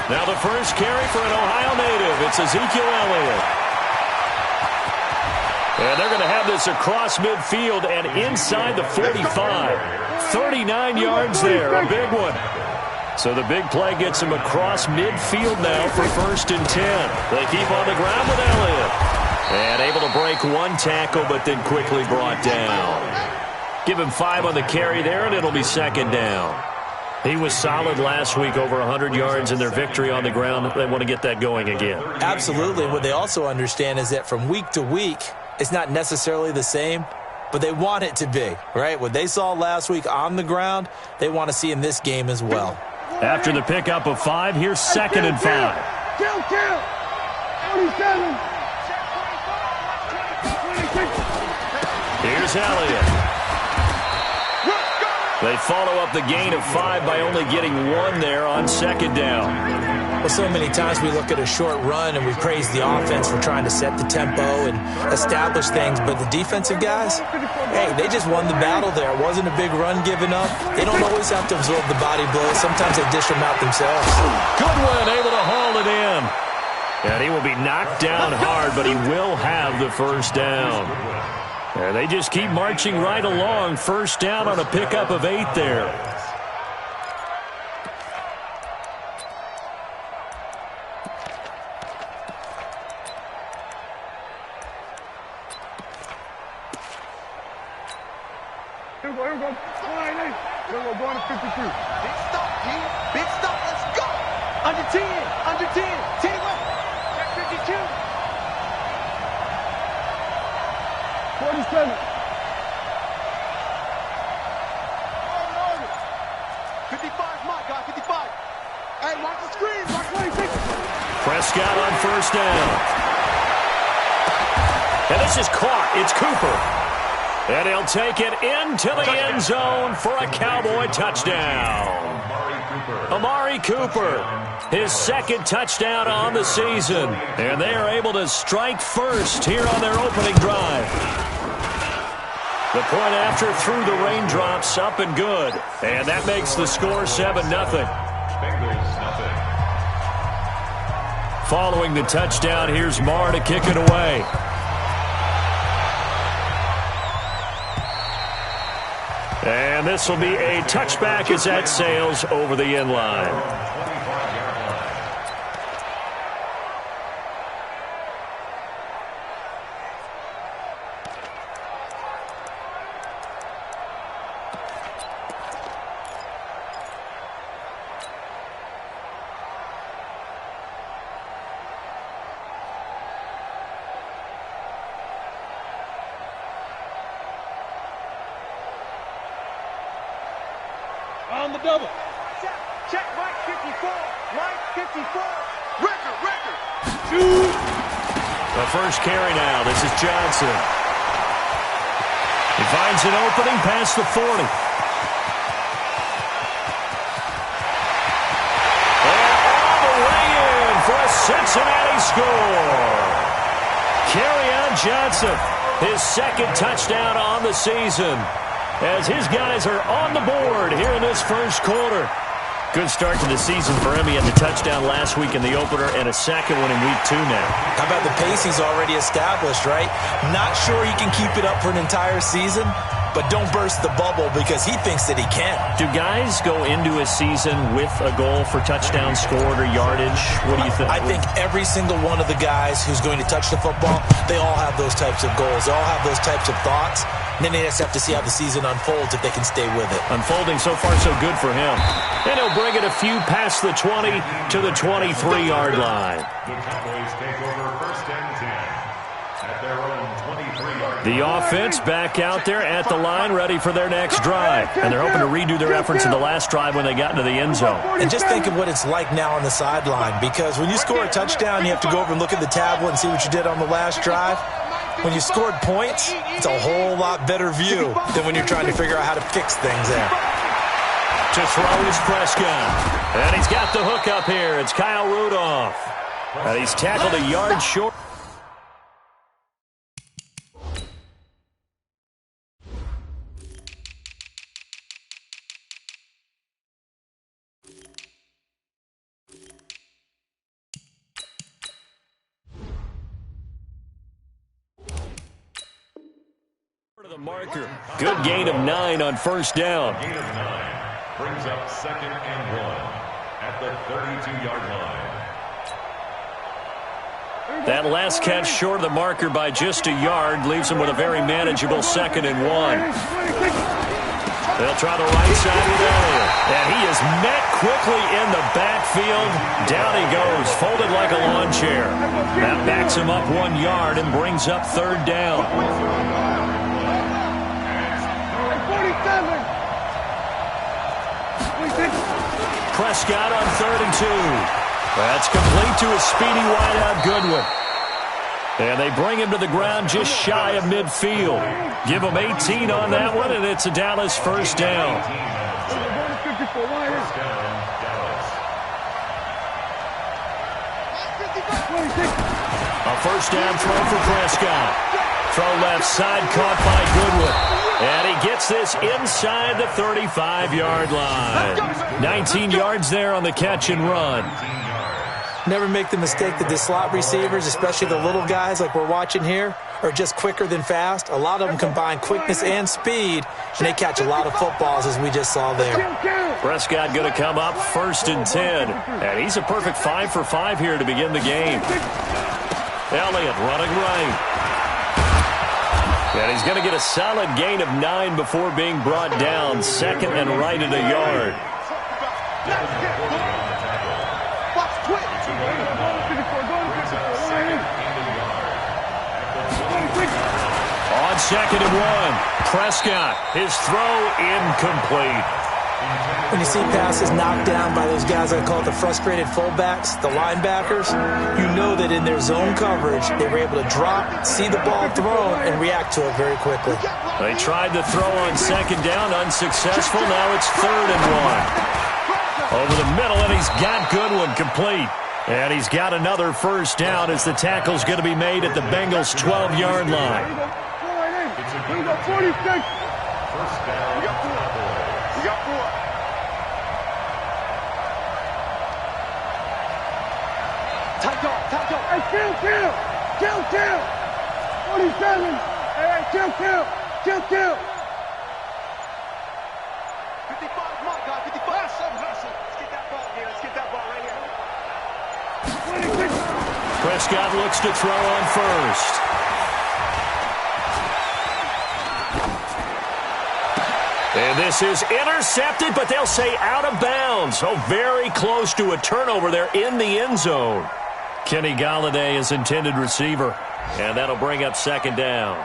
Now the first carry for an Ohio native. It's Ezekiel Elliott. And they're going to have this across midfield and inside the 45. 39 yards there, a big one. So the big play gets him across midfield now for 1st and 10. They keep on the ground with Elliott. And able to break one tackle, but then quickly brought down. Give him 5 on the carry there, and it'll be 2nd down. He was solid last week, over 100 yards in their victory on the ground. They want to get that going again. Absolutely. What they also understand is that from week to week, it's not necessarily the same, but they want it to be, right? What they saw last week on the ground, they want to see in this game as well. After the pickup of 5, here's 2nd and 5. Kill. 47. Here's Elliott. They follow up the gain of 5 by only getting 1 there on 2nd down. Well, so many times we look at a short run and we praise the offense for trying to set the tempo and establish things, but the defensive guys, hey, they just won the battle there. It wasn't a big run given up. They don't always have to absorb the body blows. Sometimes they dish them out themselves. Goodwin able to haul it in. And he will be knocked down hard, but he will have the 1st down. And they just keep marching right along. 1st down on a pickup of 8 there. Here we go. Here we go, going to 53. Big stop, G. Big stop, let's go. Under 10, under 10. 10 left. Check 52. 47. 55's my guy, 55. Hey, watch the screen. Watch 26. Prescott on 1st down. And this is caught. It's Cooper. And he'll take it into the end zone for a Cowboy touchdown. Amari Cooper, his 2nd touchdown on the season. And they are able to strike first here on their opening drive. The point after through the raindrops, up and good. And that makes the score 7-0. Following the touchdown, here's Marr to kick it away. And this will be a touchback as that sails over the end line. On the double. Check Mike 54. Mike 54. Record. Shoot. The first carry now. This is Johnson. He finds an opening past the 40. And all the way in for a Cincinnati score. Kerryon Johnson, his 2nd touchdown on the season, as his guys are on the board here in this 1st quarter. Good start to the season for him. He had the touchdown last week in the opener and a 2nd one in week 2 now. How about the pace he's already established, right? Not sure he can keep it up for an entire season, but don't burst the bubble because he thinks that he can. Do guys go into a season with a goal for touchdowns scored or yardage? What do you think? I think every single one of the guys who's going to touch the football, they all have those types of goals. They all have those types of thoughts. And then they just have to see how the season unfolds if they can stay with it. Unfolding so far so good for him. And he'll bring it a few past the 20 to the 23-yard line. The Cowboys take over 1st and 10 at their own 23-yard line. The offense back out there at the line, ready for their next drive. And they're hoping to redo their efforts in the last drive when they got into the end zone. And just think of what it's like now on the sideline, because when you score a touchdown, you have to go over and look at the tablet and see what you did on the last drive. When you scored points, it's a whole lot better view than when you're trying to figure out how to fix things there. To throw is Prescott. And he's got the hook up here. It's Kyle Rudolph. And he's tackled a yard short. marker. Good gain of 9 on first down. Gain of 9 brings up 2nd and 1 at the 32-yard line. That last catch short of the marker by just a yard leaves him with a very manageable 2nd and 1. They'll try the right side with Elliott. And he is met quickly in the backfield. Down he goes, folded like a lawn chair. That backs him up 1 yard and brings up 3rd down. Prescott on 3rd and 2. That's complete to his speedy wideout Goodwin. And they bring him to the ground just shy of midfield. Give him 18 on that one, and it's a Dallas first down. A first down throw for Prescott. Throw left side caught by Goodwin. And he gets this inside the 35-yard line. 19 yards there on the catch and run. Never make the mistake that the slot receivers, especially the little guys like we're watching here, are just quicker than fast. A lot of them combine quickness and speed, and they catch a lot of footballs, as we just saw there. Prescott going to come up 1st and 10. And he's a perfect 5 for 5 here to begin the game. Elliott running right. And he's going to get a solid gain of 9 before being brought down. 2nd and right at a yard. On 2nd and 1, Prescott, his throw incomplete. When you see passes knocked down by those guys, I call it the frustrated fullbacks, the linebackers, you know that in their zone coverage, they were able to drop, see the ball thrown, and react to it very quickly. They tried to throw on 2nd down, unsuccessful. Now it's 3rd and 1. Over the middle, and he's got Goodwin complete. And he's got another first down as the tackle's going to be made at the Bengals' 12-yard line. First down. We got 4. Tight dog. Hey, kill. 47. Hey, kill. 55, my God, 55. Hustle. Let's get that ball here. Let's get that ball right here. Prescott looks to throw on 1st. And this is intercepted, but they'll say out of bounds. So very close to a turnover there in the end zone. Kenny Golladay is intended receiver, and that'll bring up 2nd down.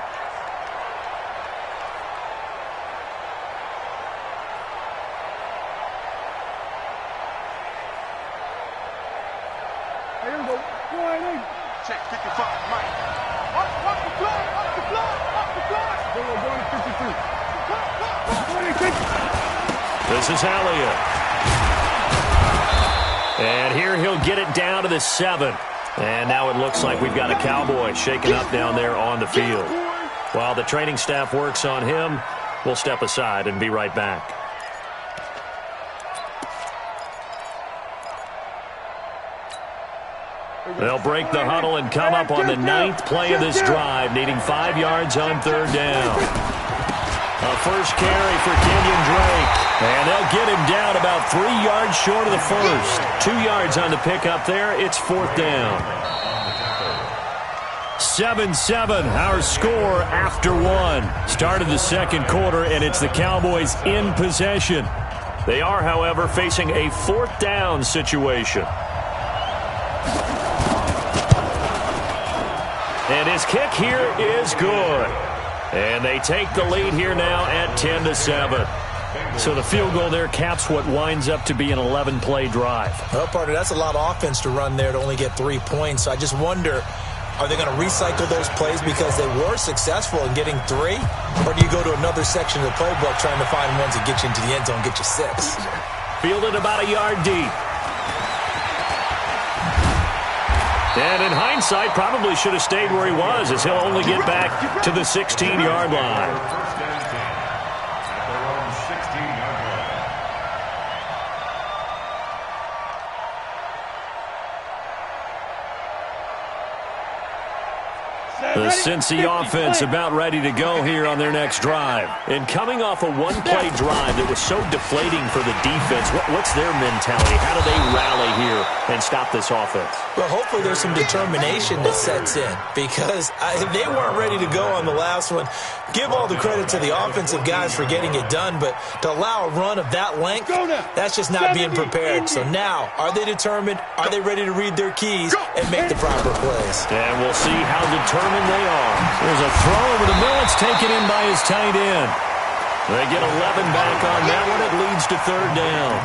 Check 55, Mike. Off the block. Going to 53. This is Elliott. And here he'll get it down to the 7. And now it looks like we've got a Cowboy shaken up down there on the field. While the training staff works on him, we'll step aside and be right back. They'll break the huddle and come up on the 9th play of this drive, needing 5 yards on 3rd down. A first carry for Kenyon Drake. And they'll get him down about 3 yards short of the first. 2 yards on the pickup there. It's 4th down. 7-7, our score after 1. Start of the 2nd quarter, and it's the Cowboys in possession. They are, however, facing a 4th down situation. And his kick here is good. And they take the lead here now at 10-7. So the field goal there caps what winds up to be an 11-play drive. Well, partner, that's a lot of offense to run there to only get 3 points. So I just wonder, are they going to recycle those plays because they were successful in getting 3? Or do you go to another section of the playbook trying to find ones that get you into the end zone, get you 6? Fielded about a yard deep. And in hindsight, probably should have stayed where he was, as he'll only get back to the 16-yard line. The The Cincy offense about ready to go here on their next drive. And coming off a one-play drive that was so deflating for the defense, what's their mentality? How do they rally here and stop this offense? Well, hopefully there's some determination that sets in because they weren't ready to go on the last one. Give all the credit to the offensive guys for getting it done, but to allow a run of that length, that's just not being prepared. So now, are they determined? Are they ready to read their keys and make the proper plays? And we'll see how determined they are. There's a throw over the middle. It's taken in by his tight end. They get 11 back on that one. It leads to third down.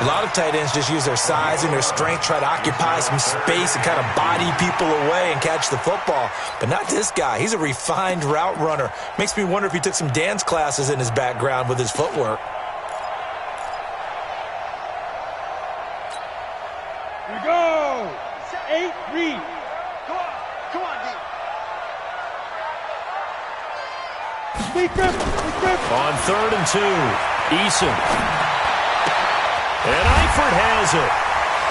A lot of tight ends just use their size and their strength, try to occupy some space and kind of body people away and catch the football. But not this guy. He's a refined route runner. Makes me wonder if he took some dance classes in his background with his footwork. We go. 8 read. Come on, D. On 3rd and 2, Eason. And Eifert has it.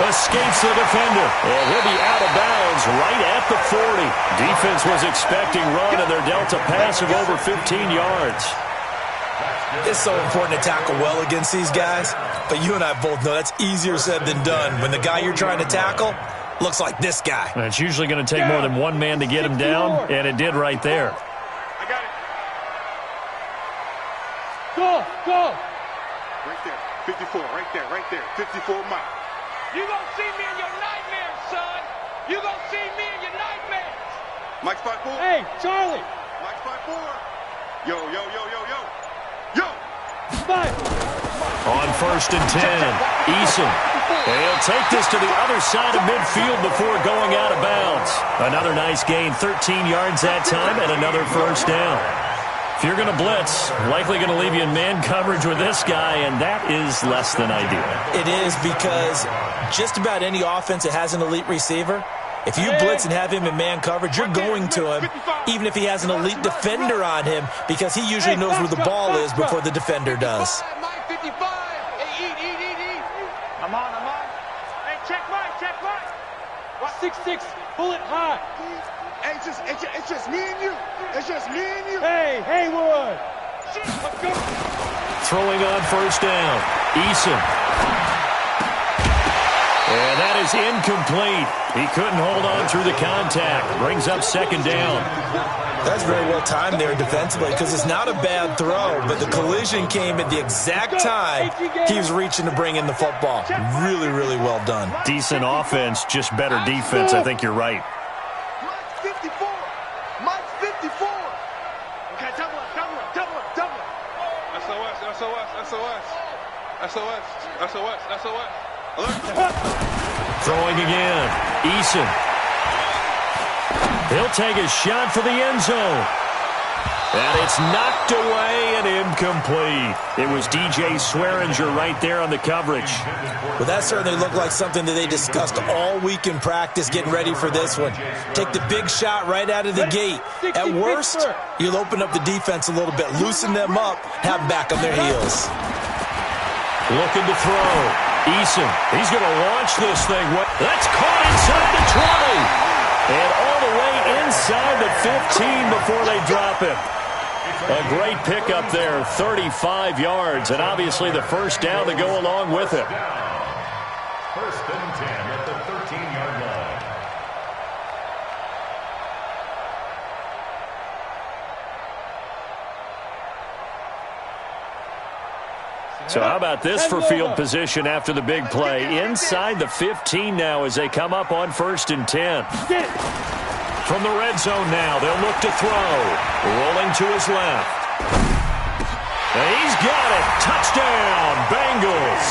Escapes the defender. And he'll be out of bounds right at the 40. Defense was expecting run, and they're dealt a pass of over 15 yards. It's so important to tackle well against these guys, but you and I both know that's easier said than done. When the guy you're trying to tackle looks like this guy. And it's usually going to take more than one man to get him down, and it did right there. I got it. Go. Right there. 54, right there. 54 mile. You gonna see me in your nightmares, son. You gonna see me in your nightmares. Mike 5-4. Hey, Charlie. Mike 5-4. Yo. Five. On 1st and 10, Eason. And he'll take this to the other side of midfield before going out of bounds. Another nice gain, 13 yards that time, and another first down. If you're going to blitz, likely going to leave you in man coverage with this guy, and that is less than ideal. It is because just about any offense that has an elite receiver, if you blitz and have him in man coverage, you're going to him, even if he has an elite defender on him, because he usually knows where the ball is before the defender does. Mike 55. Hey, eat. I'm on. Hey, check Mike. 6'6", pull it high. Hey, it's just me and you. Hey, Haywood. Let's go. Throwing on first down, Eason. And that is incomplete. He couldn't hold on through the contact. Brings up second down. That's very well timed there defensively because it's not a bad throw, but the collision came at the exact time he was reaching to bring in the football. Really, really well done. Decent offense, just better defense. I think you're right. Mike 54. Okay, double up. SOS. Alert. Throwing again, Eason. He'll take a shot for the end zone. And it's knocked away and incomplete. It was DJ Swearinger right there on the coverage. Well, that certainly looked like something that they discussed all week in practice getting ready for this one. Take the big shot right out of the gate. At worst, you'll open up the defense a little bit, loosen them up, have them back on their heels. Looking to throw. Eason, he's going to launch this thing. That's caught inside the 20. And all the way inside the 15 before they drop him. A great pickup there, 35 yards, and obviously the first down to go along with it. 1st and 10 at the 13-yard line. So how about this for field position after the big play? Inside the 15 now as they come up on 1st and 10. From the red zone now, they'll look to throw. Rolling to his left. And he's got it. Touchdown, Bengals.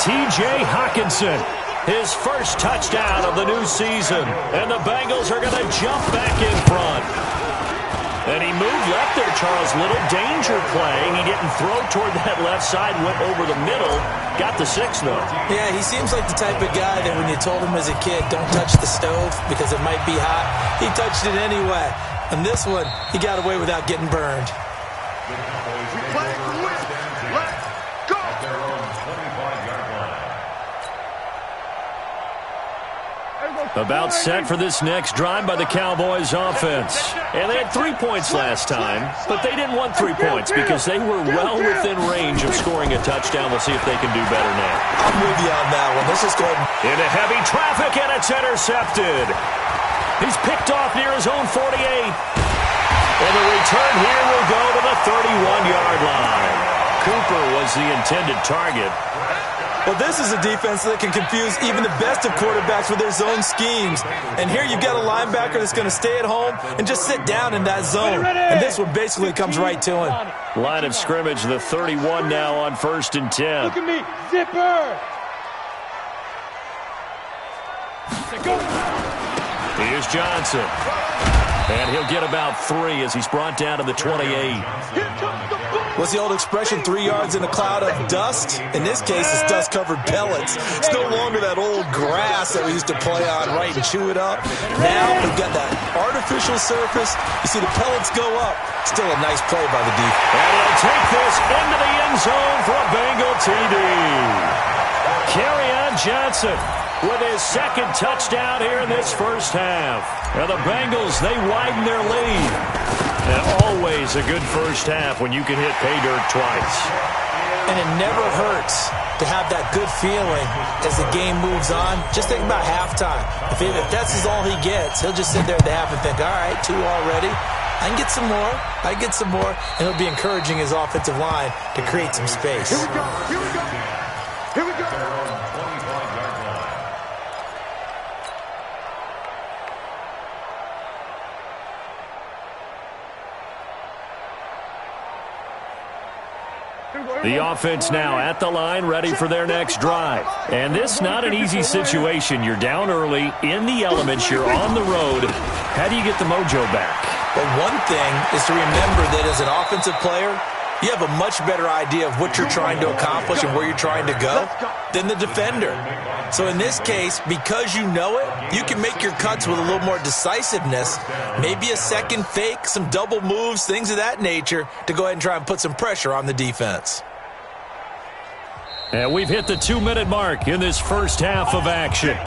T.J. Hockenson, his first touchdown of the new season. And the Bengals are going to jump back in front. And he moved left there, Charles. Little danger play. He didn't throw toward that left side, went over the middle. Got the 6, though. Yeah, he seems like the type of guy that when you told him as a kid, don't touch the stove because it might be hot, he touched it anyway. And this one, he got away without getting burned. We play to win. Let's go. At their own 25-yard line. There we go, About set for this next drive by the Cowboys offense. And they had 3 points last time, but they didn't want 3 points because they were well within range of scoring a touchdown. We'll see if they can do better now. I'm with you on that one. Let's just go ahead. Into heavy traffic, and it's intercepted. He's picked off near his own 48. And the return here will go to the 31-yard line. Cooper was the intended target. Well, this is a defense that can confuse even the best of quarterbacks with their zone schemes. And here you've got a linebacker that's going to stay at home and just sit down in that zone. And this one basically comes right to him. Line of scrimmage, the 31 now on 1st and 10. Look at me, zipper. Go. Here's Johnson. And he'll get about 3 as he's brought down to the 28. What's the old expression, 3 yards in a cloud of dust? In this case, it's dust-covered pellets. It's no longer that old grass that we used to play on, right, and chew it up. Now we've got that artificial surface. You see the pellets go up. Still a nice play by the defense. And he'll take this into the end zone for a Bengal TD. Kerryon Johnson with his second touchdown here in this first half. Now the Bengals, they widen their lead. And always a good first half when you can hit pay dirt twice. And it never hurts to have that good feeling as the game moves on. Just think about halftime. If that's all he gets, he'll just sit there at the half and think, all right, 2 already. I can get some more. I can get some more. And he'll be encouraging his offensive line to create some space. Here we go. Here we go. Here we go. The offense now at the line, ready for their next drive. And this not an easy situation. You're down early, in the elements, you're on the road. How do you get the mojo back? Well, one thing is to remember that as an offensive player, you have a much better idea of what you're trying to accomplish and where you're trying to go than the defender. So in this case, because you know it, you can make your cuts with a little more decisiveness, maybe a second fake, some double moves, things of that nature, to go ahead and try and put some pressure on the defense. And we've hit the 2-minute mark in this first half of action.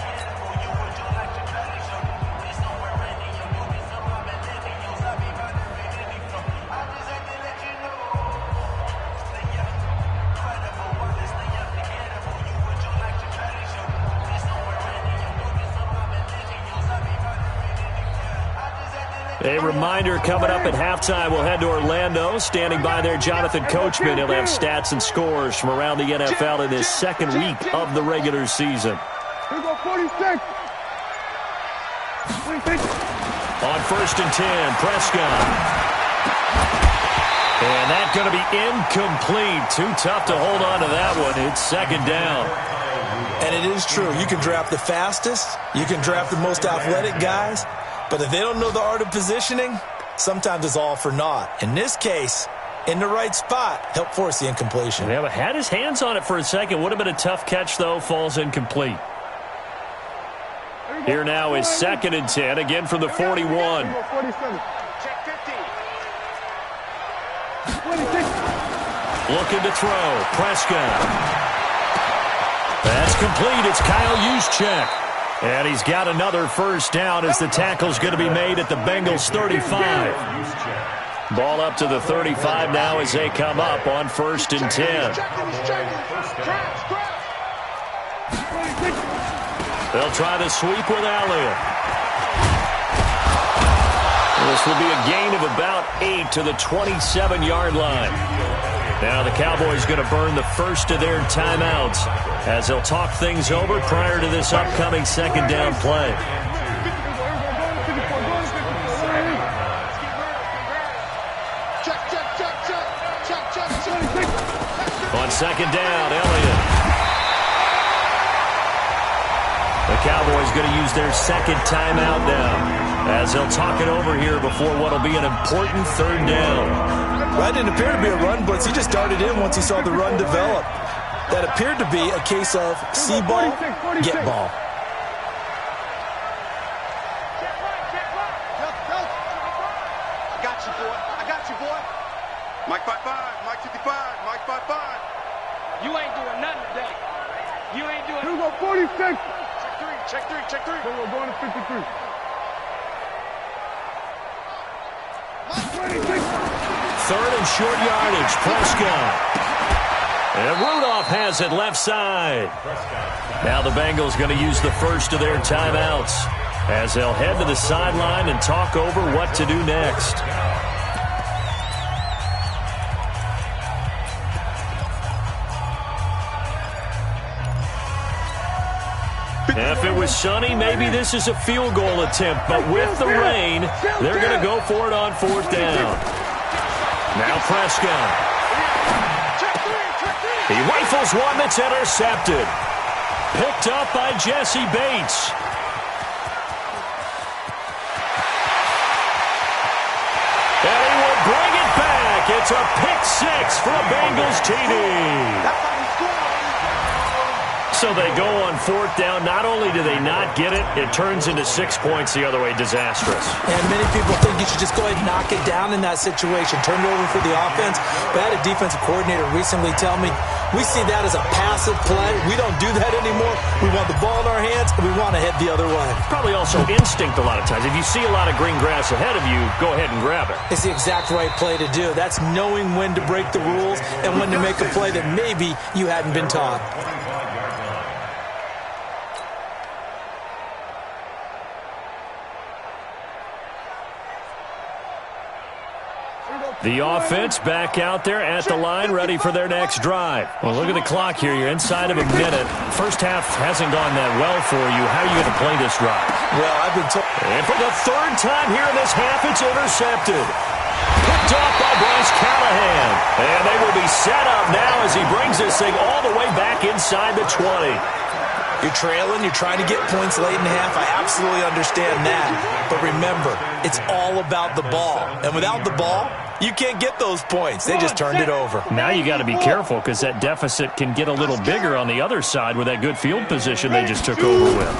A reminder coming up at halftime, we'll head to Orlando. Standing by there, Jonathan Coachman. He'll have stats and scores from around the NFL in his second week of the regular season. Here we go, 46. 46. On 1st and 10, Prescott. And that's going to be incomplete. Too tough to hold on to that one. It's second down. And it is true. You can draft the fastest. You can draft the most athletic guys. But if they don't know the art of positioning, sometimes it's all for naught. In this case, in the right spot, help force the incompletion. Yeah, but had his hands on it for a second. Would have been a tough catch, though. Falls incomplete. Here now is 2nd and 10, again from the 41. Check 50. 26. Looking to throw. Prescott. That's complete. It's Kyle Juszczyk. And he's got another first down as the tackle's going to be made at the Bengals 35. Ball up to the 35 now as they come up on 1st and 10. They'll try the sweep with Elliott. This will be a gain of about 8 to the 27-yard line. Now the Cowboys going to burn the first of their timeouts as they'll talk things over prior to this upcoming second down play. On second down, Elliott. The Cowboys going to use their second timeout now as they'll talk it over here before what will be an important third down. That didn't appear to be a run blitz. He just darted in once he saw the run develop. That appeared to be a case of see ball, get ball. I got you, boy. I got you, boy. Mike 55, Mike 55, Mike 55. You ain't doing nothing today. You ain't doing. Here we go, 46. Check 3. Check three, check three. We're going to 53. Third and short yardage, Prescott. And Rudolph has it left side. Now the Bengals going to use the first of their timeouts as they'll head to the sideline and talk over what to do next. If it was sunny, maybe this is a field goal attempt, but with the rain, they're going to go for it on fourth down. Now Prescott. He rifles one that's intercepted. Picked up by Jesse Bates. And he will bring it back. It's a pick six for a Bengals TD. So they go on fourth down. Not only do they not get it, it turns into 6 points the other way. Disastrous. And many people think you should just go ahead and knock it down in that situation. Turn it over for the offense. But I had a defensive coordinator recently tell me, we see that as a passive play. We don't do that anymore. We want the ball in our hands, and we want to head the other way. Probably also instinct a lot of times. If you see a lot of green grass ahead of you, go ahead and grab it. It's the exact right play to do. That's knowing when to break the rules and when to make a play that maybe you hadn't been taught. The offense back out there at the line, ready for their next drive. Well, look at the clock here. You're inside of a minute. First half hasn't gone that well for you. How are you going to play this drive? Well, I've been told. And for the third time here in this half, it's intercepted. Picked off by Bryce Callahan. And they will be set up now as he brings this thing all the way back inside the 20. You're trailing. You're trying to get points late in the half. I absolutely understand that. But remember, it's all about the ball. And without the ball, you can't get those points. They just turned it over. Now you got to be careful because that deficit can get a little bigger on the other side with that good field position they just took over with.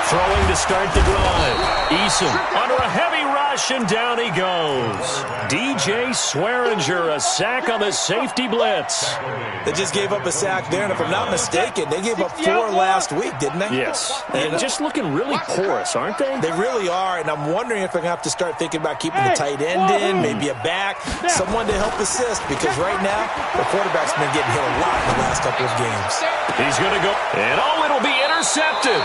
Throwing to start the drive. Eason under a heavy rush, and down he goes. DJ Swearinger, a sack on the safety blitz. They just gave up a sack there, and if I'm not mistaken, they gave up 4 last week, didn't they? Yes. And just looking really porous, aren't they? They really are, and I'm wondering if they're going to have to start thinking about keeping the tight end in, maybe a back, someone to help assist, because right now, the quarterback's been getting hit a lot in the last couple of games. He's going to go, and it'll be intercepted.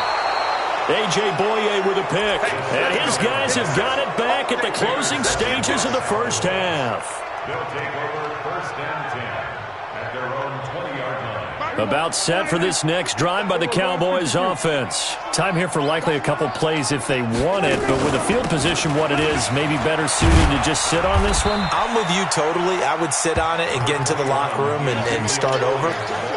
A.J. Boye with a pick. And his guys have got it back at the closing stages of the first half. They'll take over first and 10 at their own 20-yard line. About set for this next drive by the Cowboys offense. Time here for likely a couple plays if they want it, but with the field position what it is, maybe better suited to just sit on this one? I'm with you totally. I would sit on it and get into the locker room and start over.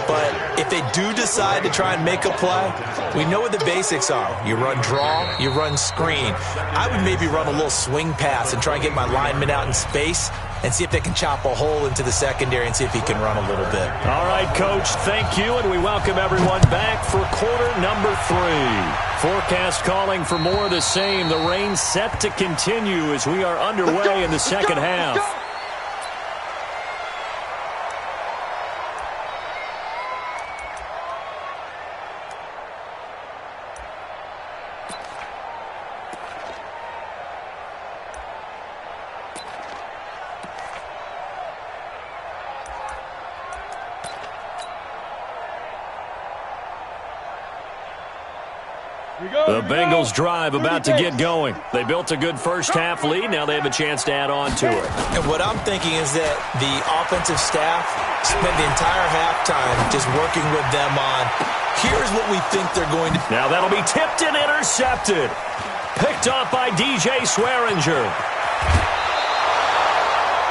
But if they do decide to try and make a play, we know what the basics are. You run draw, you run screen. I would maybe run a little swing pass and try and get my lineman out in space and see if they can chop a hole into the secondary and see if he can run a little bit. All right, Coach, thank you, and we welcome everyone back for quarter number 3. Forecast calling for more of the same. The rain set to continue as we are underway in the second half. The Bengals drive about to get going. They built a good first half lead. Now they have a chance to add on to it. And what I'm thinking is that the offensive staff spent the entire halftime just working with them on, here's what we think they're going to do. Now that'll be tipped and intercepted. Picked off by DJ Swearinger.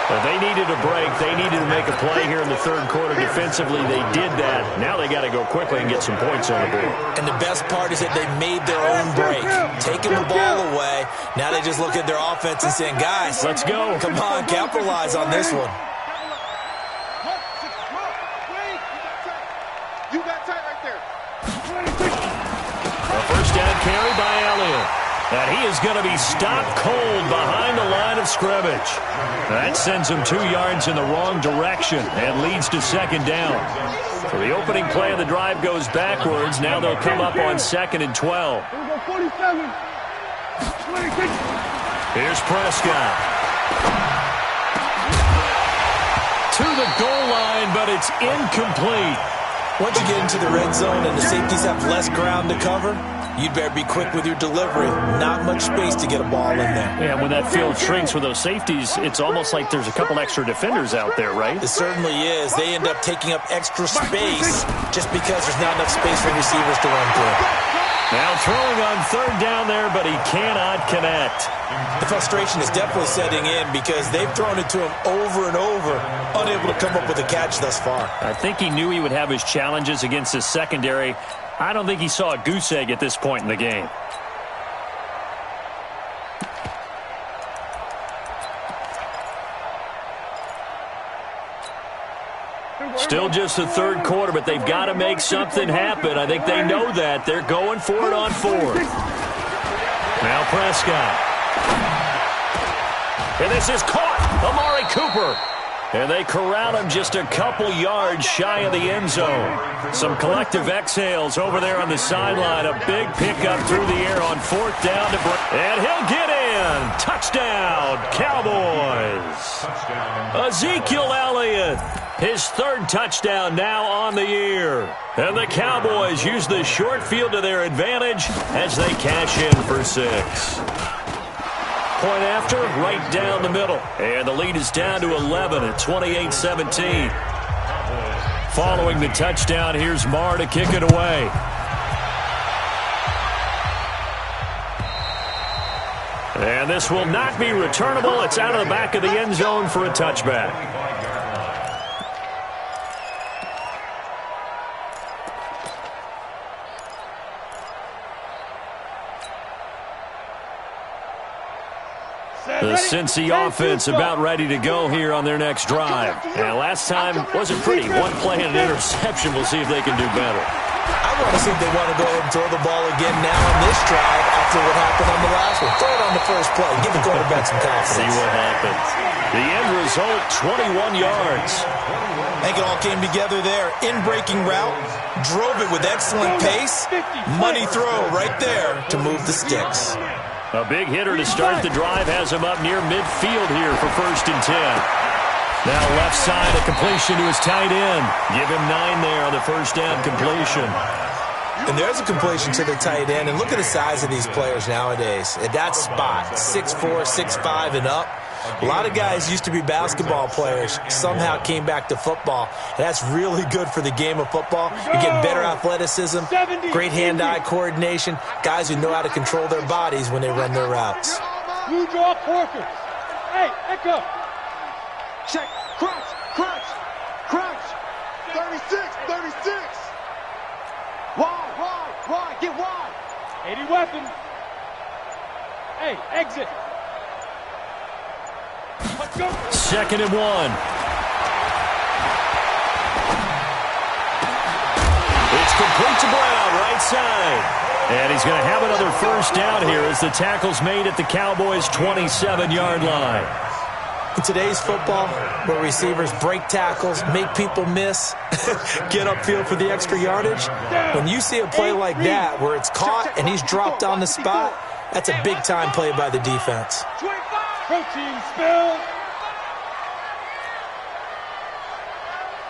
But they needed a break. They needed to make a play here in the third quarter. Defensively, they did that. Now they got to go quickly and get some points on the board. And the best part is that they made their own break. Taking the ball away. Now they just look at their offense and saying, guys, let's go. Come on, capitalize on this one. You got tight right there. A first down carry by Elliott. And he is going to be stopped cold behind the line of scrimmage. That sends him 2 yards in the wrong direction and leads to second down. So the opening play of the drive goes backwards. Now they'll come up on 2nd and 12. Here's Prescott. To the goal line, but it's incomplete. Once you get into the red zone and the safeties have less ground to cover, you'd better be quick with your delivery. Not much space to get a ball in there. Yeah, when that field shrinks with those safeties, it's almost like there's a couple extra defenders out there, right? It certainly is. They end up taking up extra space just because there's not enough space for receivers to run through. Now throwing on 3rd down there, but he cannot connect. The frustration is definitely setting in because they've thrown it to him over and over, unable to come up with a catch thus far. I think he knew he would have his challenges against his secondary. I don't think he saw a goose egg at this point in the game. Still just the 3rd quarter, but they've got to make something happen. I think they know that. They're going for it on 4th. Now Prescott. And this is caught. Amari Cooper. And they corral him just a couple yards shy of the end zone. Some collective exhales over there on the sideline. A big pickup through the air on 4th down. And he'll get in. Touchdown, Cowboys. Ezekiel Elliott. His 3rd touchdown now on the year. And the Cowboys use the short field to their advantage as they cash in for 6. Point after, right down the middle. And the lead is down to 11 at 28-17. Following the touchdown, here's Marr to kick it away. And this will not be returnable. It's out of the back of the end zone for a touchback. The Cincy offense about ready to go here on their next drive. And last time wasn't pretty. One play and an interception. We'll see if they can do better. I want to see if they want to go ahead and throw the ball again now on this drive after what happened on the last one. Throw it on the first play. Give the quarterback some confidence. See what happens. The end result, 21 yards. I think it all came together there. In-breaking route. Drove it with excellent pace. Money throw right there to move the sticks. A big hitter to start the drive has him up near midfield here for 1st and 10. Now left side, a completion to his tight end. Give him 9 there on the 1st down completion. And there's a completion to the tight end. And look at the size of these players nowadays. At that spot, 6'4", 6'5", and up. A lot of guys used to be basketball players, somehow came back to football. And that's really good for the game of football. You get better athleticism, great hand-eye coordination, guys who know how to control their bodies when they run their routes. Blue draw quarters. Hey, echo. Check. Crunch. Crunch. Crunch. 36. 36. Wide. Get wide. 80 weapon. Hey, exit. Let's go. 2nd and 1. It's complete to Brown, right side. And he's going to have another 1st down here as the tackle's made at the Cowboys' 27-yard line. In today's football, where receivers break tackles, make people miss, get upfield for the extra yardage, when you see a play like that where it's caught and he's dropped on the spot, that's a big-time play by the defense. Protein spill.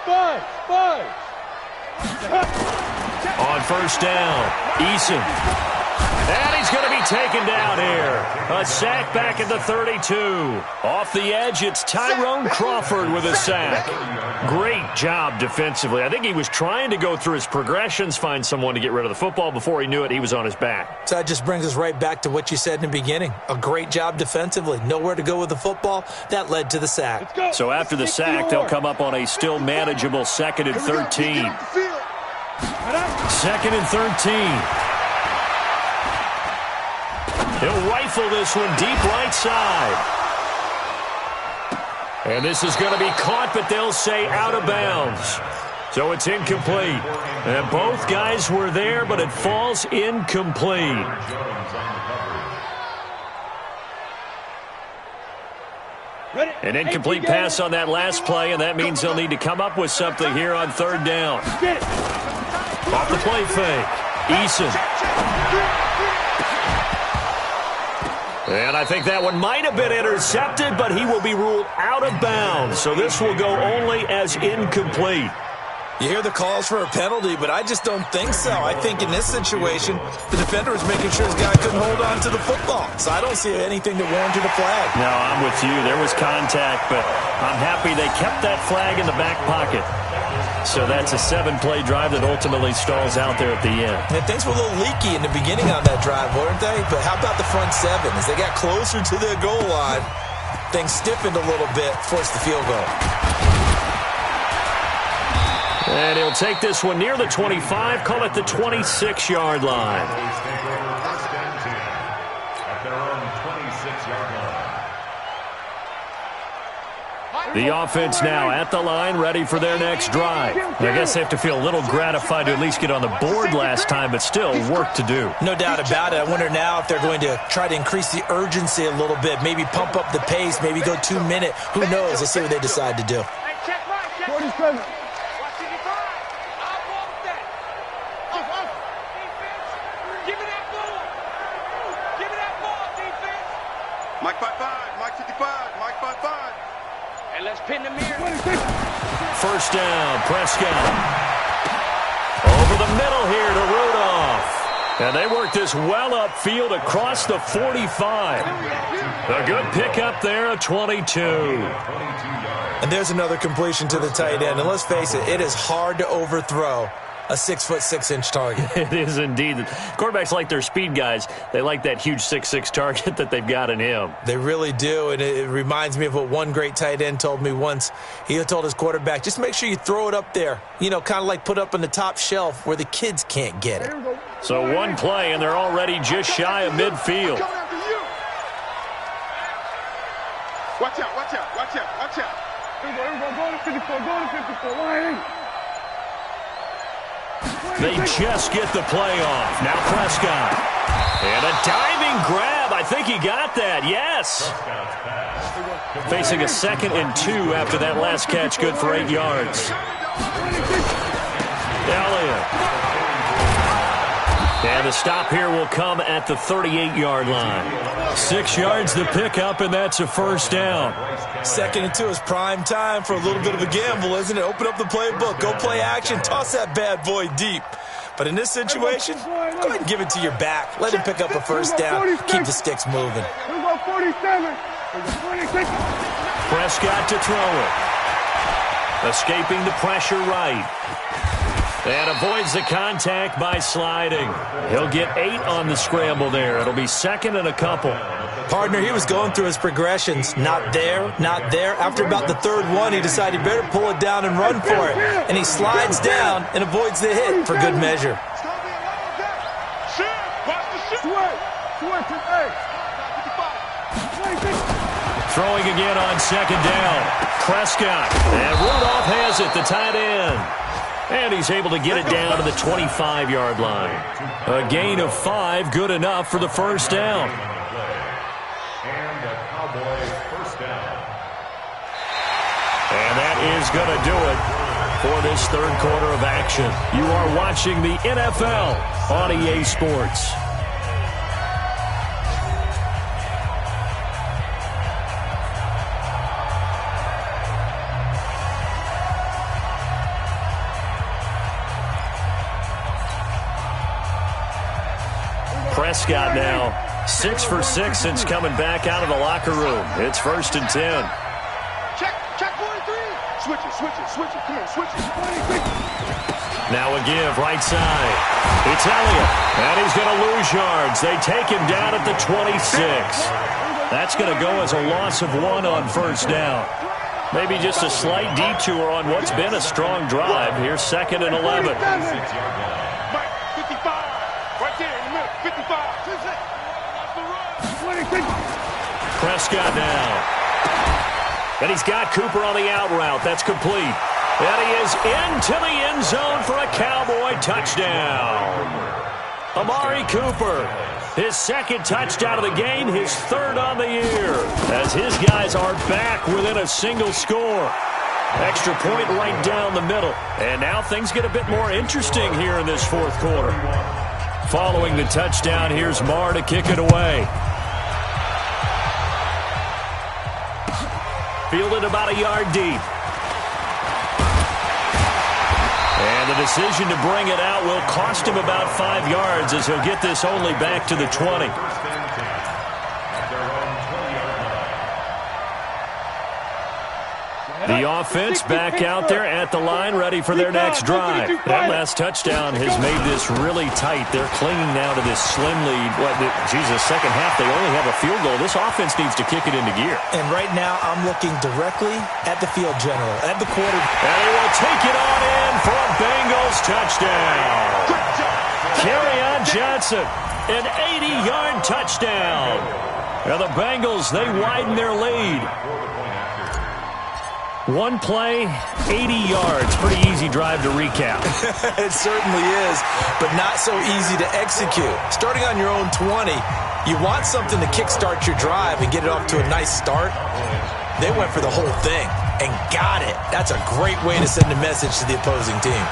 Buzz. On 1st down, Eason. And he's going to be taken down here. A sack back at the 32. Off the edge, it's Tyrone Crawford with a sack. Great job defensively. I think he was trying to go through his progressions, find someone to get rid of the football. Before he knew it, he was on his back. So that just brings us right back to what you said in the beginning. A great job defensively. Nowhere to go with the football. That led to the sack. So after the sack, they'll come up on a still manageable 2nd and 13. 2nd and 13. He'll rifle this one deep right side. And this is going to be caught, but they'll say out of bounds. So it's incomplete. And both guys were there, but it falls incomplete. An incomplete pass on that last play, and that means they'll need to come up with something here on third down. Off the play fake. Eason. And I think that one might have been intercepted, but he will be ruled out of bounds. So this will go only as incomplete. You hear the calls for a penalty, but I just don't think so. I think in this situation, the defender was making sure his guy couldn't hold on to the football. So I don't see anything that warranted a flag. No, I'm with you. There was contact, but I'm happy they kept that flag in the back pocket. So that's a 7-play drive that ultimately stalls out there at the end. And things were a little leaky in the beginning on that drive, weren't they? But how about the front seven? As they got closer to their goal line, things stiffened a little bit, forced the field goal. And he'll take this one near the 25, call it the 26-yard line. At their own 26-yard line. The offense now at the line, ready for their next drive. I guess they have to feel a little gratified to at least get on the board last time, but still work to do. No doubt about it. I wonder now if they're going to try to increase the urgency a little bit, maybe pump up the pace, maybe go 2-minute. Who knows? Let's see what they decide to do. 47. Mike 5-5, Mike 55, Mike 5-5. And let's pin the mirror. First down, Prescott. Over the middle here to Rudolph. And they work this well upfield across the 45. A good pickup there, a 22. And there's another completion to the tight end. And let's face it, it is hard to overthrow a 6'6" target. It is indeed. Quarterbacks like their speed guys. They like that huge 6'6" target that they've got in him. They really do, and it reminds me of what one great tight end told me once. He told his quarterback, just make sure you throw it up there. You know, kind of like put up on the top shelf where the kids can't get it. So one play, and they're already just shy of midfield. Watch out, watch out, watch out, watch out. Here we go, go to 54, go to 54. Line. They just get the play off. Now Prescott. And a diving grab. I think he got that. Yes. Facing a 2nd and 2 after that last catch. Good for 8 yards. Elliott. And the stop here will come at the 38-yard line. 6 yards the pickup, and that's a first down. 2nd and 2 is prime time for a little bit of a gamble, isn't it? Open up the playbook, go play action, toss that bad boy deep. But in this situation, go ahead and give it to your back. Let him pick up a first down. Keep the sticks moving. Here we go, 47. 26. Prescott to throw it. Escaping the pressure right. And avoids the contact by sliding. He'll get 8 on the scramble there. It'll be 2nd and a couple. Partner, he was going through his progressions. Not there, not there. After about the 3rd one, he decided he better pull it down and run for it. And he slides down and avoids the hit for good measure. Throwing again on 2nd down. Prescott. And Rudolph has it, the tight end. And he's able to get it down to the 25-yard line. A gain of 5, good enough for the first down. And the Cowboys first down. And that is going to do it for this 3rd quarter of action. You are watching the NFL on EA Sports. Prescott now 6 for 6 since coming back out of the locker room. It's 1st and 10. Check 43. Switch it, come on, switch it. Now a give, right side. It's Elliott, and he's going to lose yards. They take him down at the 26. That's going to go as a loss of 1 on first down. Maybe just a slight detour on what's been a strong drive. Here's 2nd and 11. Prescott now. And he's got Cooper on the out route. That's complete. And he is into the end zone for a Cowboy touchdown. Amari Cooper, his second touchdown of the game, his third on the year, as his guys are back within a single score. Extra point right down the middle. And now things get a bit more interesting here in this fourth quarter. Following the touchdown, here's Marr to kick it away. Fielded about a yard deep. And the decision to bring it out will cost him about 5 yards as he'll get this only back to the 20. The offense back out there at the line, ready for their next drive. That last touchdown has made this really tight. They're clinging now to this slim lead. Second half, they only have a field goal. This offense needs to kick it into gear. And right now, I'm looking directly at the field general, at the quarter. And he will take it on in for a Bengals touchdown. Kerryon Johnson, an 80-yard touchdown. Now the Bengals, they widen their lead. One play, 80 yards. Pretty easy drive to recap. It certainly is, but not so easy to execute. Starting on your own 20, you want something to kickstart your drive and get it off to a nice start. They went for the whole thing and got it. That's a great way to send a message to the opposing team.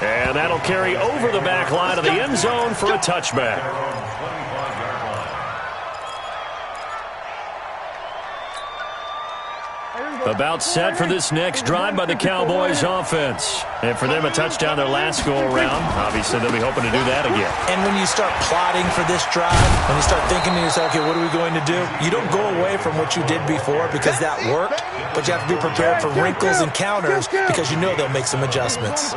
And that'll carry over the back line of the end zone for a touchback. About set for this next drive by the Cowboys offense. And for them, a touchdown their last go-around. Obviously, they'll be hoping to do that again. And when you start plotting for this drive, when you start thinking to yourself, okay, what are we going to do? You don't go away from what you did before because that worked, but you have to be prepared for wrinkles and counters because you know they'll make some adjustments.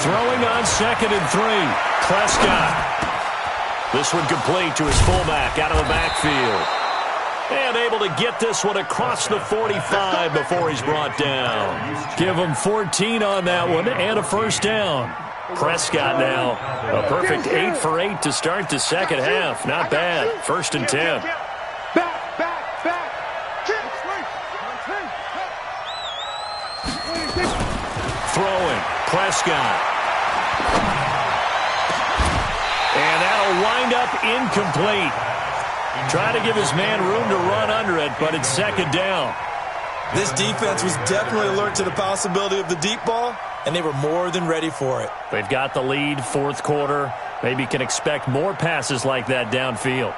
Throwing on 2nd and 3. Prescott. This one complete to his fullback out of the backfield. And able to get this one across the 45 before he's brought down. Give him 14 on that one and a first down. Prescott now a perfect 8 for 8 to start the second half. Not bad. 1st and 10. Throwing. Prescott. And that'll wind up incomplete. Trying to give his man room to run under it, but it's 2nd down. This defense was definitely alert to the possibility of the deep ball, and they were more than ready for it. They've got the lead, fourth quarter. Maybe can expect more passes like that downfield.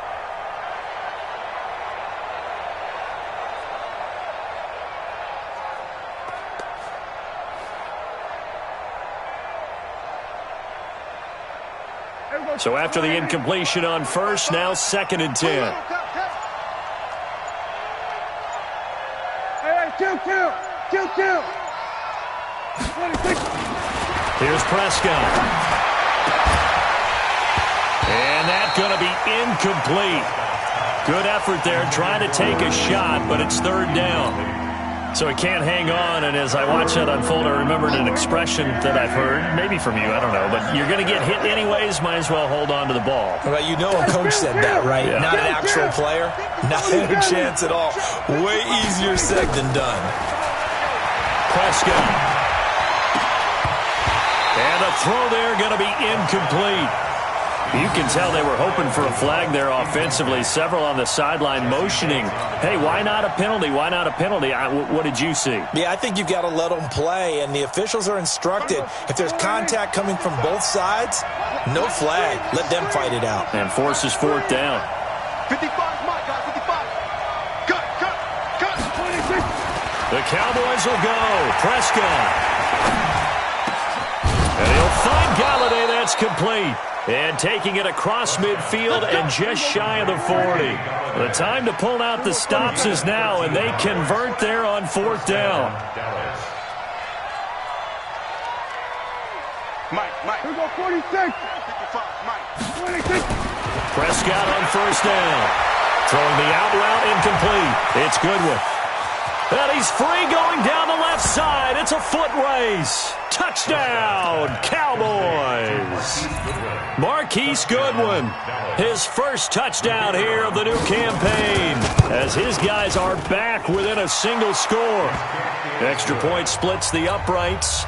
So after the incompletion on first, now 2nd and 10. Here's Prescott. And that's going to be incomplete. Good effort there, trying to take a shot, but it's 3rd down. So he can't hang on, and as I watch that unfold, I remembered an expression that I've heard, maybe from you, I don't know, but you're going to get hit anyways, might as well hold on to the ball. Well, you know a coach said that, right? Yeah. Not an actual player, not a chance at all. Way easier said than done. Prescott. And a throw there going to be incomplete. You can tell they were hoping for a flag there offensively. Several on the sideline motioning. Hey, why not a penalty? Why not a penalty? What did you see? Yeah, I think you've got to let them play, and the officials are instructed. If there's contact coming from both sides, no flag. Let them fight it out. And forces 4th down. 55, my guy, 55. Cut. 26. The Cowboys will go. Prescott. And he'll find Galladay. That's complete. And taking it across midfield and just shy of the 40. The time to pull out the stops is now, and they convert there on 4th down. Mike. Here we go, 46. 55, Mike. 26. Prescott on 1st down. Throwing the out route incomplete. It's Goodwin. And he's free going down the left side. It's a foot race. Touchdown, Cowboys! Marquise Goodwin, his first touchdown here of the new campaign, as his guys are back within a single score. Extra point splits the uprights,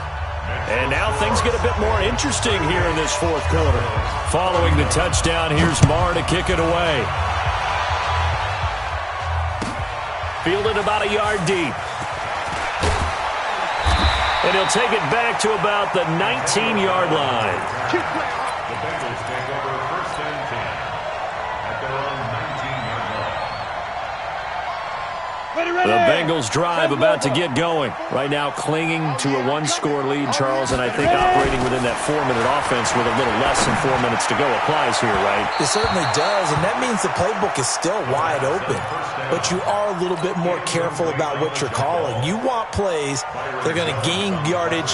and now things get a bit more interesting here in this fourth quarter. Following the touchdown, here's Marr to kick it away. Fielded about a yard deep. And he'll take it back to about the 19-yard line. The Bengals take over first and 10 at their own 19-yard line. The Bengals drive about to get going. Right now clinging to a one-score lead, Charles, and I think operating within that 4-minute offense with a little less than 4 minutes to go applies here, right? It certainly does, and that means the playbook is still wide open. But you are a little bit more careful about what you're calling. You want plays that are going to gain yardage,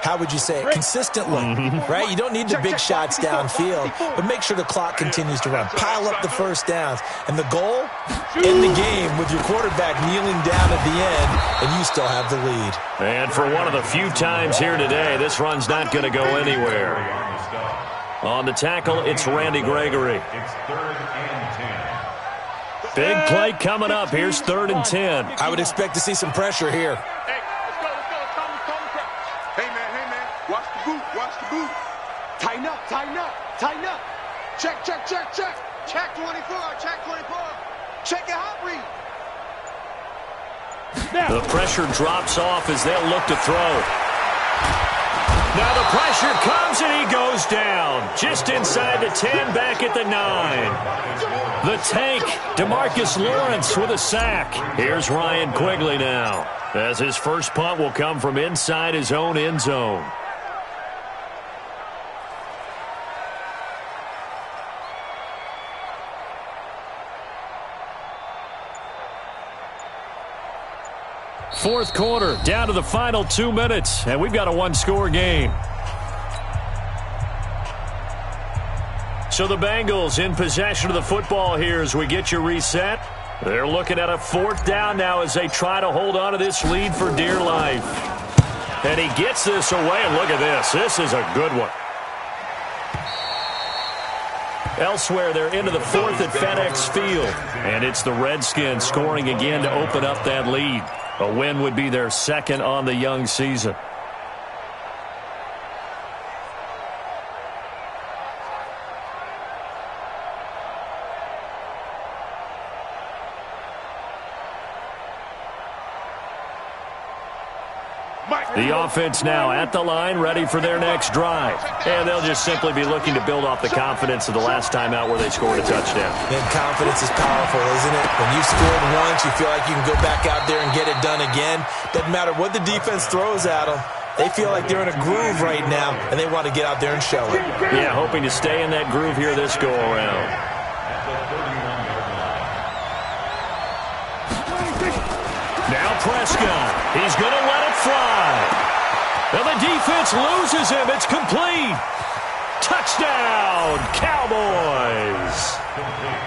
how would you say it, consistently, right? You don't need the big shots downfield, but make sure the clock continues to run. Pile up the first downs. And the goal? End the game with your quarterback kneeling down at the end, and you still have the lead. And for one of the few times here today, this run's not going to go anywhere. On the tackle, it's Randy Gregory. It's 3rd and 10. Big play coming up. Here's 3rd and 10. I would expect to see some pressure here. Hey, let's go. Hey, man. Watch the boot. Tighten up. Check. Check 24. Check your hot read. The pressure drops off as they'll look to throw. Now the pressure comes and he goes down. Just inside the 10, back at the 9. The tank, DeMarcus Lawrence with a sack. Here's Ryan Quigley now, as his first punt will come from inside his own end zone. Fourth quarter, down to the final 2 minutes, and we've got a one-score game. So the Bengals in possession of the football here as we get you reset. They're looking at a 4th down now as they try to hold on to this lead for dear life. And he gets this away, and look at this. This is a good one. Elsewhere, they're into the 4th at FedEx Field. And it's the Redskins scoring again to open up that lead. A win would be their 2nd on the young season. The offense now at the line, ready for their next drive. And they'll just simply be looking to build off the confidence of the last time out where they scored a touchdown. And confidence is powerful, isn't it? When you've scored once, you feel like you can go back out there and get it done again. Doesn't matter what the defense throws at them. They feel like they're in a groove right now, and they want to get out there and show it. Yeah, hoping to stay in that groove here this go-around. Now Prescott. He's going to let it fly. And the defense loses him. It's complete. Touchdown, Cowboys.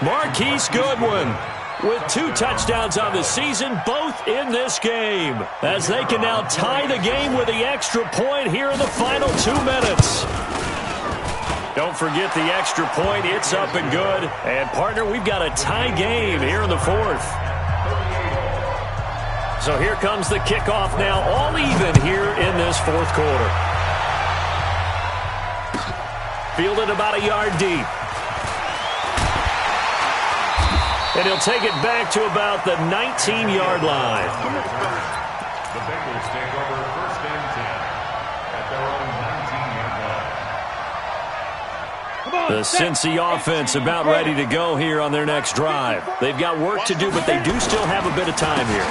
Marquise Goodwin with 2 touchdowns on the season, both in this game, as they can now tie the game with the extra point here in the final 2 minutes. Don't forget the extra point. It's up and good. And, partner, we've got a tie game here in the 4th. So here comes the kickoff now, all even here in this 4th quarter. Fielded about a yard deep. And he'll take it back to about the 19-yard line. The Bengals take over first and 10 at their own 19-yard line. The Cincy offense about ready to go here on their next drive. They've got work to do, but they do still have a bit of time here.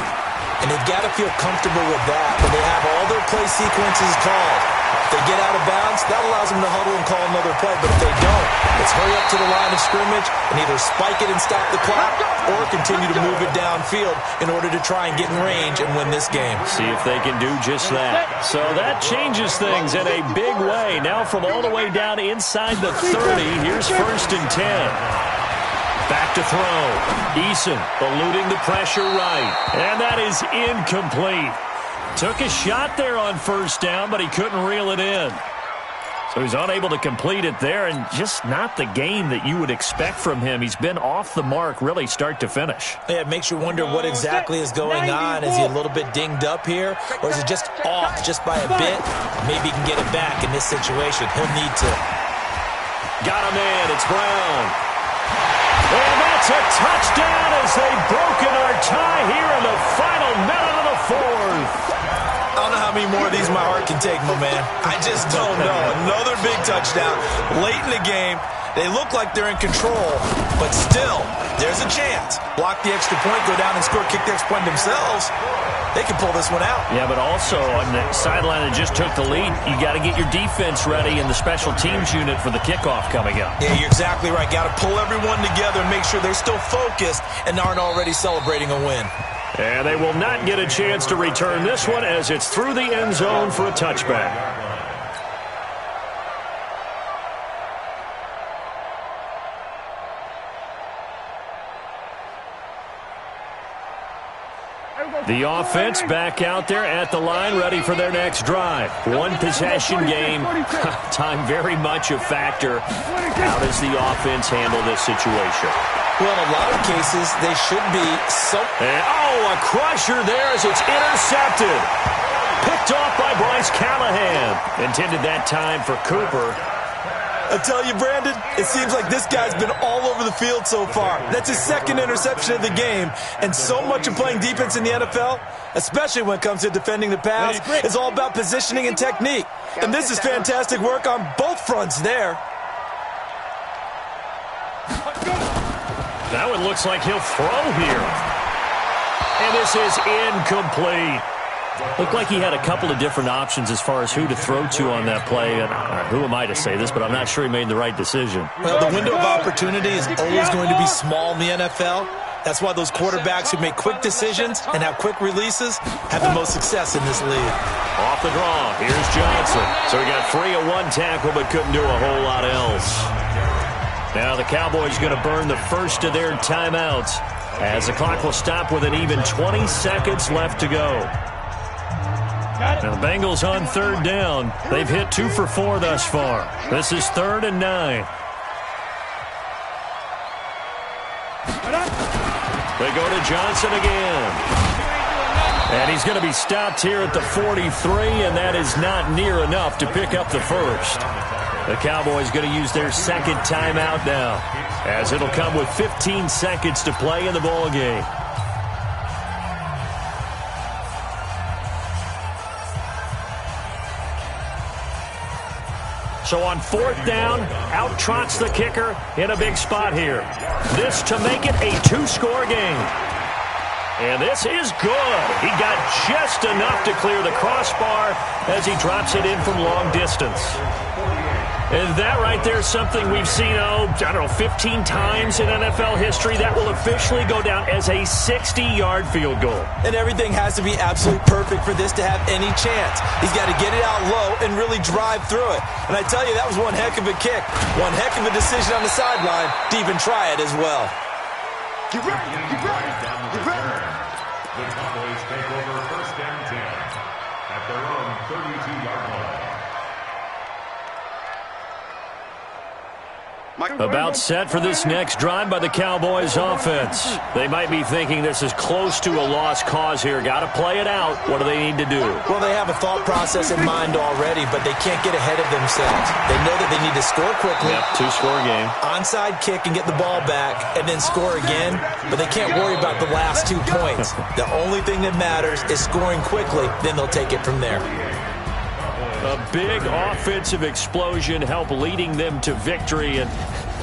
And they've got to feel comfortable with that when they have all their play sequences called. If they get out of bounds, that allows them to huddle and call another play. But if they don't, let's hurry up to the line of scrimmage and either spike it and stop the clock or continue to move it downfield in order to try and get in range and win this game. See if they can do just that. So that changes things in a big way. Now from all the way down inside the 30, here's 1st and 10. Back to throw. Eason eluding the pressure right. And that is incomplete. Took a shot there on first down, but he couldn't reel it in. So he's unable to complete it there, and just not the game that you would expect from him. He's been off the mark really start to finish. Yeah, it makes you wonder what exactly is going on. Is he a little bit dinged up here, or is it just off just by a bit? Maybe he can get it back in this situation. He'll need to. Got him in. It's Brown. And that's a touchdown as they've broken our tie here in the final minute of the fourth. I don't know how many more of these my heart can take, my man. I just don't know. Another big touchdown late in the game. They look like they're in control, but still, there's a chance. Block the extra point, go down and score, kick the extra point themselves. They can pull this one out. Yeah, but also on the sideline that just took the lead, you got to get your defense ready in the special teams unit for the kickoff coming up. Yeah, you're exactly right. Got to pull everyone together and make sure they're still focused and aren't already celebrating a win. And they will not get a chance to return this one as it's through the end zone for a touchback. The offense back out there at the line, ready for their next drive. One possession game. Time very much a factor. How does the offense handle this situation? Well, in a lot of cases, they should be so... a crusher there as it's intercepted. Picked off by Bryce Callahan. Intended that time for Cooper. I tell you, Brandon, it seems like this guy's been all over the field so far. That's his second interception of the game. And so much of playing defense in the NFL, especially when it comes to defending the pass, is all about positioning and technique. And this is fantastic work on both fronts there. Now it looks like he'll throw here. And this is incomplete. Looked like he had a couple of different options as far as who to throw to on that play. And who am I to say this, but I'm not sure he made the right decision. Well, the window of opportunity is always going to be small in the NFL. That's why those quarterbacks who make quick decisions and have quick releases have the most success in this league. Off the draw, here's Johnson. So he got free of one tackle but couldn't do a whole lot else. Now the Cowboys going to burn the first of their timeouts as the clock will stop with an even 20 seconds left to go. Now the Bengals on third down. They've hit 2 for 4 thus far. This is 3rd and 9. They go to Johnson again. And he's going to be stopped here at the 43, and that is not near enough to pick up the first. The Cowboys going to use their second timeout now, as it'll come with 15 seconds to play in the ballgame. So on 4th down, out trots the kicker in a big spot here. This to make it a 2-score game. And this is good. He got just enough to clear the crossbar as he drops it in from long distance. And that right there is something we've seen, 15 times in NFL history. That will officially go down as a 60-yard field goal. And everything has to be absolutely perfect for this to have any chance. He's got to get it out low and really drive through it. And I tell you, that was one heck of a kick. One heck of a decision on the sideline to even try it as well. Get ready, get ready, get ready. The Cowboys take over 1st and 10 at their own 32-yard line. About set for this next drive by the Cowboys offense. They might be thinking this is close to a lost cause here. Got to play it out. What do they need to do? Well, they have a thought process in mind already, but they can't get ahead of themselves. They know that they need to score quickly. Yep, 2-score game. Onside kick and get the ball back and then score again, but they can't worry about the last 2 points. The only thing that matters is scoring quickly, then they'll take it from there. A big offensive explosion help leading them to victory, and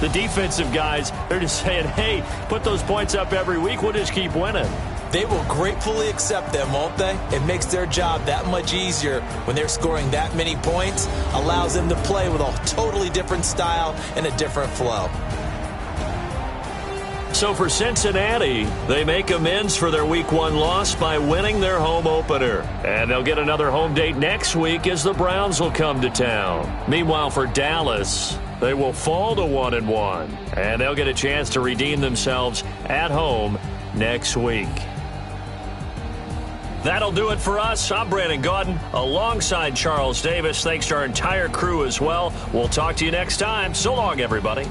the defensive guys, they're just saying, hey, put those points up every week, we'll just keep winning. They will gratefully accept them, won't they? It makes their job that much easier when they're scoring that many points, allows them to play with a totally different style and a different flow. So for Cincinnati, they make amends for their Week 1 loss by winning their home opener. And they'll get another home date next week as the Browns will come to town. Meanwhile, for Dallas, they will fall to 1-1. And they'll get a chance to redeem themselves at home next week. That'll do it for us. I'm Brandon Gaudin alongside Charles Davis. Thanks to our entire crew as well. We'll talk to you next time. So long, everybody.